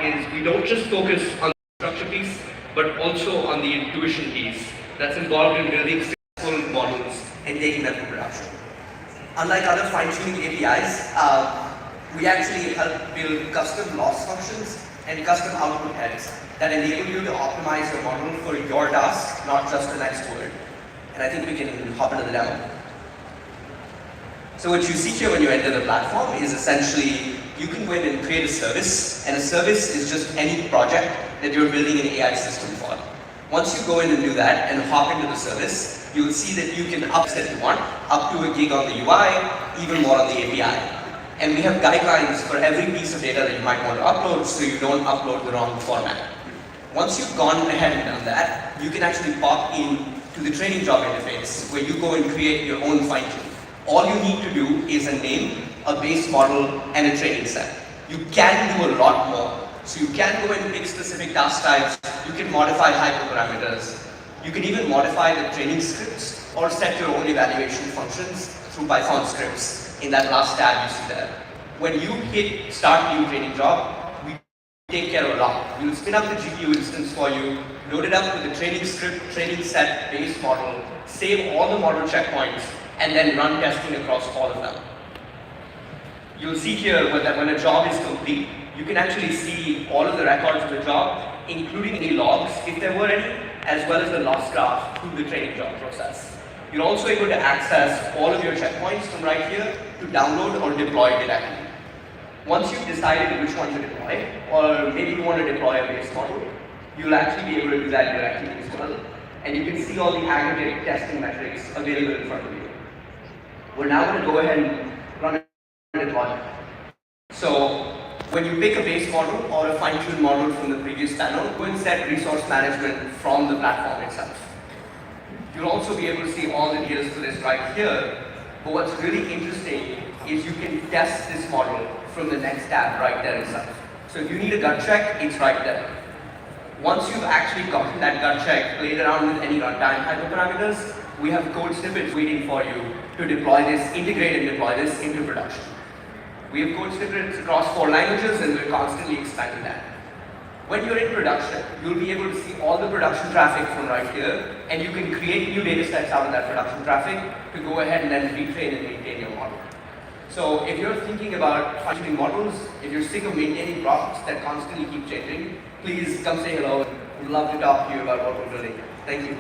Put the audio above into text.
is we don't just focus on the structure piece, but also on the intuition piece that's involved in building successful models and taking them to production. Unlike other fine-tuning APIs, we actually help build custom loss functions and custom output heads that enable you to optimize your model for your task, not just the next word. And I think we can hop into the demo. So what you see here when you enter the platform is essentially you can go in and create a service, and a service is just any project that you're building an AI system for. Once you go in and do that and hop into the service, you'll see that you can upset if you want, up to a gig on the UI, even more on the API. And we have guidelines for every piece of data that you might want to upload so you don't upload the wrong format. Once you've gone ahead and done that, you can actually pop in to the training job interface where you go and create your own fine-tune. All you need to do is a name, a base model, and a training set. You can do a lot more. So you can go and pick specific task types, you can modify hyperparameters, you can even modify the training scripts or set your own evaluation functions through Python scripts in that last tab you see there. When you hit start new training job, we take care of a lot. We'll spin up the GPU instance for you, load it up with the training script, training set, base model, save all the model checkpoints, and then run testing across all of them. You'll see here that when a job is complete, you can actually see all of the records of the job, including any logs, if there were any, as well as the loss graph through the training job process. You're also able to access all of your checkpoints from right here to download or deploy directly. Once you've decided which one to deploy, or maybe you want to deploy a base model, you'll actually be able to do that directly as well. And you can see all the aggregate testing metrics available in front of you. We're now going to go ahead and run a deployment. So when you pick a base model or a fine-tuned model from the previous panel, go and set resource management from the platform itself. You'll also be able to see all the details for this right here, but what's really interesting is you can test this model from the next tab right there itself. So if you need a gut check, it's right there. Once you've actually gotten that gut check, played around with any runtime hyperparameters, we have code snippets waiting for you to deploy this, integrate and deploy this into production. We have code snippets across 4 languages and we're constantly expanding that. When you're in production, you'll be able to see all the production traffic from right here, and you can create new data sets out of that production traffic to go ahead and then retrain and maintain your model. So if you're thinking about fine-tuning models, if you're sick of maintaining prompts that constantly keep changing, please come say hello. We'd love to talk to you about what we're building. Thank you.